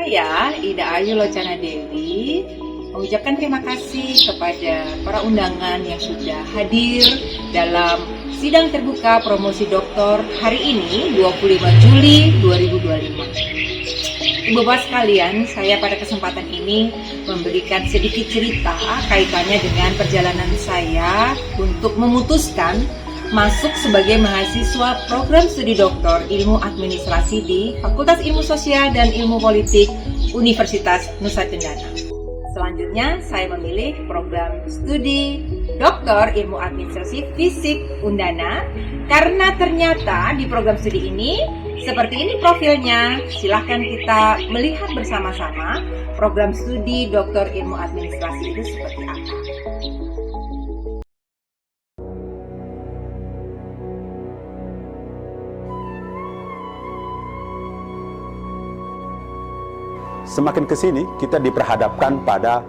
Saya, Ida Ayu Locana Dewi, mengucapkan terima kasih kepada para undangan yang sudah hadir dalam sidang terbuka promosi doktor hari ini, 25 Juli 2025. Ibu Bapak sekalian, saya pada kesempatan ini memberikan sedikit cerita kaitannya dengan perjalanan saya untuk memutuskan masuk sebagai mahasiswa program studi doktor ilmu administrasi di Fakultas Ilmu Sosial dan Ilmu Politik Universitas Nusa Cendana. Selanjutnya, saya memilih program studi doktor ilmu administrasi fisik Undana karena ternyata di program studi ini seperti ini profilnya. Silahkan kita melihat bersama-sama program studi doktor ilmu administrasi itu seperti apa. Semakin ke sini, kita diperhadapkan pada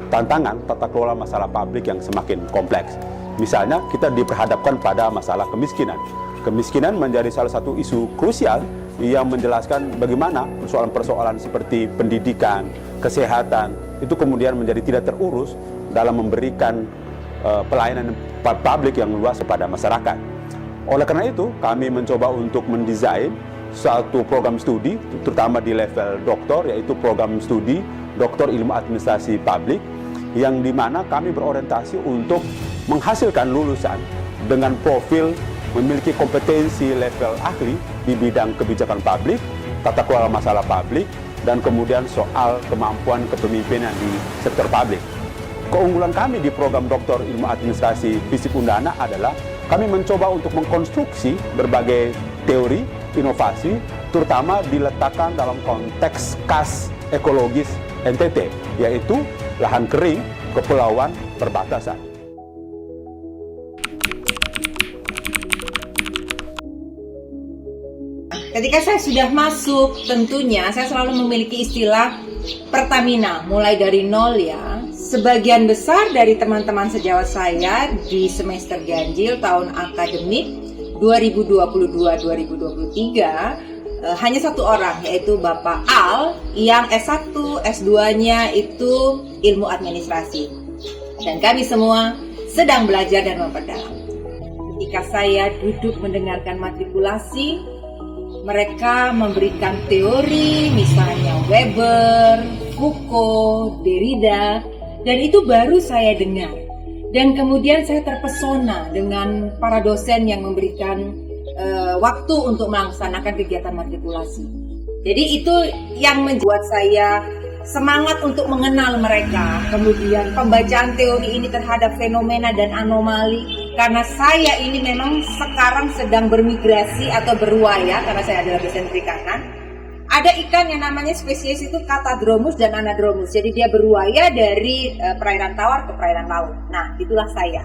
tantangan tata kelola masalah publik yang semakin kompleks. Misalnya, kita diperhadapkan pada masalah kemiskinan. Kemiskinan menjadi salah satu isu krusial yang menjelaskan bagaimana persoalan-persoalan seperti pendidikan, kesehatan, itu kemudian menjadi tidak terurus dalam memberikan pelayanan publik yang luas kepada masyarakat. Oleh karena itu, kami mencoba untuk mendesain satu program studi, terutama di level doktor, yaitu program studi doktor ilmu administrasi publik, yang dimana kami berorientasi untuk menghasilkan lulusan dengan profil memiliki kompetensi level ahli di bidang kebijakan publik, tata kelola masalah publik, dan kemudian soal kemampuan kepemimpinan di sektor publik. Keunggulan kami di program doktor ilmu administrasi fisik Undana adalah kami mencoba untuk mengkonstruksi berbagai teori inovasi, terutama diletakkan dalam konteks khas ekologis NTT, yaitu lahan kering, kepulauan, perbatasan. Ketika saya sudah masuk, tentunya saya selalu memiliki istilah Pertamina, mulai dari nol ya. Sebagian besar dari teman-teman sejawat saya di semester ganjil tahun akademik 2022-2023 hanya satu orang, yaitu Bapak Al yang S1, S2-nya itu ilmu administrasi. Dan kami semua sedang belajar dan memperdalam. Ketika saya duduk mendengarkan matrikulasi, mereka memberikan teori, misalnya Weber, Foucault, Derrida, dan itu baru saya dengar. Dan kemudian saya terpesona dengan para dosen yang memberikan waktu untuk melaksanakan kegiatan matrikulasi. Jadi itu yang membuat saya semangat untuk mengenal mereka. Kemudian pembacaan teori ini terhadap fenomena dan anomali. Karena saya ini memang sekarang sedang bermigrasi atau berwaya, karena saya adalah dosen perikanan. Ada ikan yang namanya spesies itu Catadromus dan Anadromus. Jadi dia berwaya dari perairan tawar ke perairan laut. Nah, itulah saya.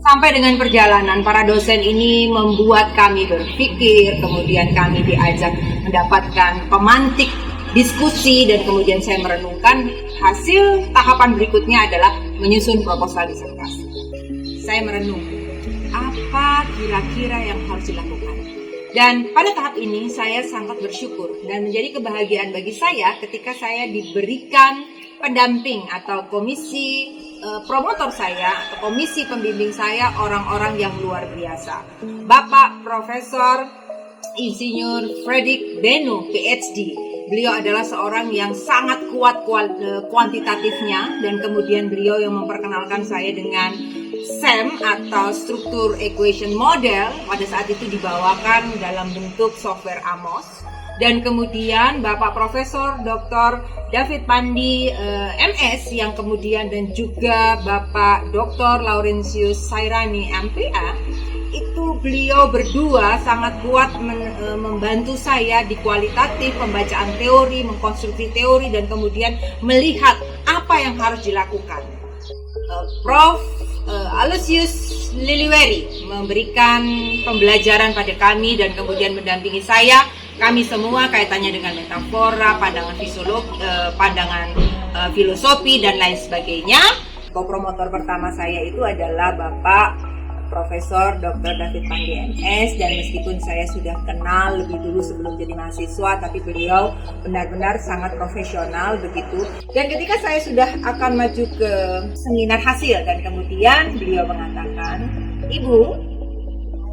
Sampai dengan perjalanan, para dosen ini membuat kami berpikir, kemudian kami diajak mendapatkan pemantik diskusi, dan kemudian saya merenungkan. Hasil tahapan berikutnya adalah menyusun proposal disertasi. Saya merenung, apa kira-kira yang harus dilakukan? Dan pada tahap ini saya sangat bersyukur dan menjadi kebahagiaan bagi saya ketika saya diberikan pendamping atau komisi promotor saya atau komisi pembimbing saya, orang-orang yang luar biasa. Bapak Profesor Insinyur Fredrik Benu, PhD. Beliau adalah seorang yang sangat kuat kuantitatifnya, dan kemudian beliau yang memperkenalkan saya dengan SEM atau Struktur Equation Model, pada saat itu dibawakan dalam bentuk software Amos. Dan kemudian Bapak Profesor Dr. David Pandi MS yang kemudian, dan juga Bapak Dr. Laurentius Sairani MPA, itu beliau berdua sangat kuat membantu saya di kualitatif, pembacaan teori, mengkonstruksi teori, dan kemudian melihat apa yang harus dilakukan. Prof. Aloysius Liliweri memberikan pembelajaran pada kami dan kemudian mendampingi saya. Kami semua kaitannya dengan metafora, pandangan filosofi dan lain sebagainya. Co-promotor pertama saya itu adalah Bapak Profesor Dr. David Pandi MS, dan meskipun saya sudah kenal lebih dulu sebelum jadi mahasiswa, tapi beliau benar-benar sangat profesional begitu. Dan ketika saya sudah akan maju ke seminar hasil, dan kemudian beliau mengatakan, "Ibu,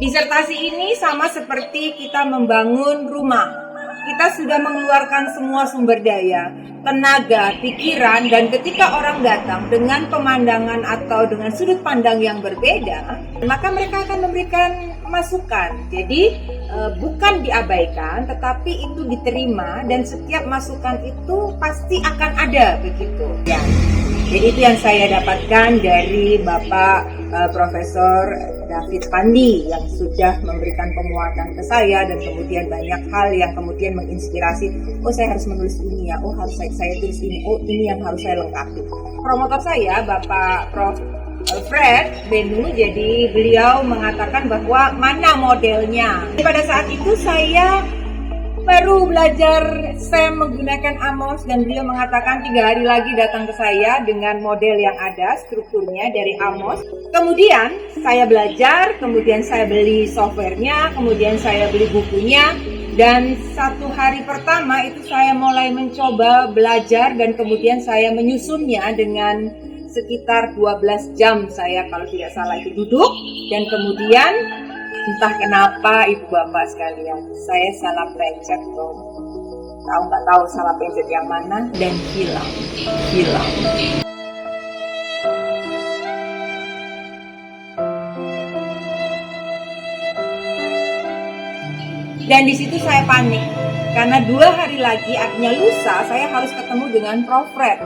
disertasi ini sama seperti kita membangun rumah. Kita sudah mengeluarkan semua sumber daya, tenaga, pikiran, dan ketika orang datang dengan pemandangan atau dengan sudut pandang yang berbeda, maka mereka akan memberikan masukan. Jadi bukan diabaikan, tetapi itu diterima, dan setiap masukan itu pasti akan ada begitu." Ya. Jadi itu yang saya dapatkan dari Bapak Profesor David Pandi yang sudah memberikan penguatan ke saya, dan kemudian banyak hal yang kemudian menginspirasi. Oh, saya harus menulis ini ya. Oh, harus saya tulis ini. Oh, ini yang harus saya lengkapi. Promotor saya Bapak Prof. Fred Benu, jadi beliau mengatakan bahwa mana modelnya. Pada saat itu saya baru belajar STEM menggunakan Amos, dan beliau mengatakan 3 hari lagi datang ke saya dengan model yang ada, strukturnya dari Amos. Kemudian saya belajar, kemudian saya beli softwarenya, kemudian saya beli bukunya, dan 1 hari pertama itu saya mulai mencoba belajar, dan kemudian saya menyusunnya dengan sekitar 12 jam saya kalau tidak salah itu duduk, dan kemudian entah kenapa ibu bapak sekalian, saya salah pencet dong. Nggak tahu salah pencet yang mana, dan hilang. Dan di situ saya panik, karena 2 hari lagi, artinya lusa, saya harus ketemu dengan Prof. Fred.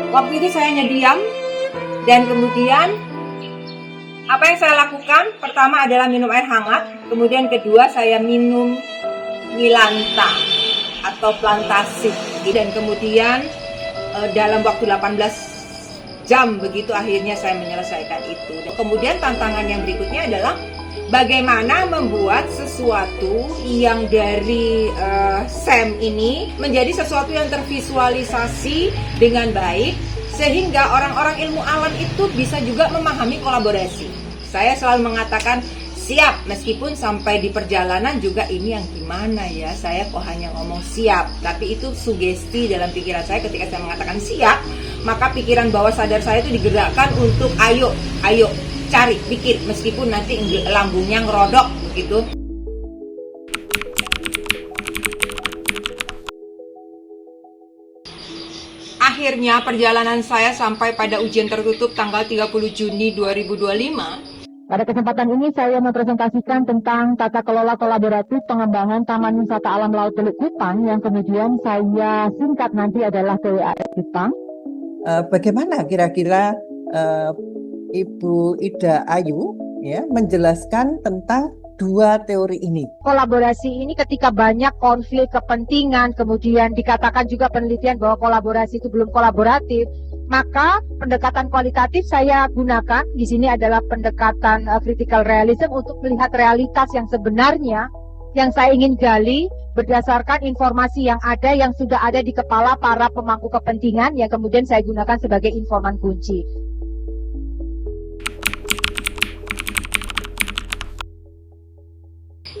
Waktu itu saya hanya diam, dan kemudian apa yang saya lakukan? Pertama adalah minum air hangat, kemudian kedua saya minum Milanta atau Plantasi, dan kemudian dalam waktu 18 jam begitu akhirnya saya menyelesaikan itu. Dan kemudian tantangan yang berikutnya adalah bagaimana membuat sesuatu yang dari SEM ini menjadi sesuatu yang tervisualisasi dengan baik, sehingga orang-orang ilmu alam itu bisa juga memahami kolaborasi. Saya selalu mengatakan siap, meskipun sampai di perjalanan juga ini yang gimana ya, saya kok hanya ngomong siap, tapi itu sugesti dalam pikiran saya ketika saya mengatakan siap, maka pikiran bawah sadar saya itu digerakkan untuk ayo cari, pikir, meskipun nanti lambungnya ngerodok begitu. Akhirnya perjalanan saya sampai pada ujian tertutup tanggal 30 Juni 2025. Pada kesempatan ini saya mempresentasikan tentang tata kelola kolaboratif pengembangan Taman Wisata Alam Laut Teluk Kupang yang kemudian saya singkat nanti adalah TWAS Kupang. Bagaimana kira-kira Ibu Ida Ayu ya menjelaskan tentang 2 teori ini? Kolaborasi ini ketika banyak konflik kepentingan, kemudian dikatakan juga penelitian bahwa kolaborasi itu belum kolaboratif, maka pendekatan kualitatif saya gunakan di sini adalah pendekatan critical realism untuk melihat realitas yang sebenarnya yang saya ingin gali berdasarkan informasi yang sudah ada di kepala para pemangku kepentingan yang kemudian saya gunakan sebagai informan kunci.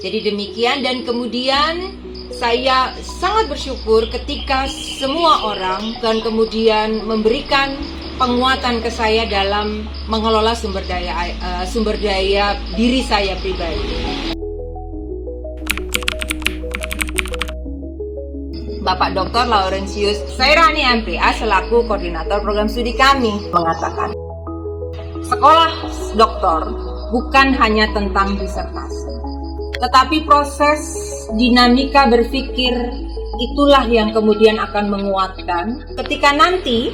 Jadi demikian, dan kemudian saya sangat bersyukur ketika semua orang dan kemudian memberikan penguatan ke saya dalam mengelola sumber daya diri saya pribadi. Bapak Dr. Laurentius Sairani MPA selaku koordinator program studi kami mengatakan, sekolah doktor bukan hanya tentang disertasi, tetapi proses dinamika berpikir itulah yang kemudian akan menguatkan ketika nanti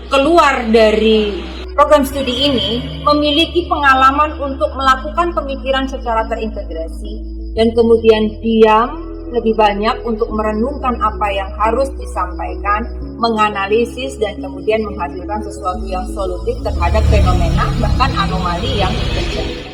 keluar dari program studi ini memiliki pengalaman untuk melakukan pemikiran secara terintegrasi dan kemudian diam lebih banyak untuk merenungkan apa yang harus disampaikan, menganalisis dan kemudian menghasilkan sesuatu yang solutif terhadap fenomena bahkan anomali yang terjadi.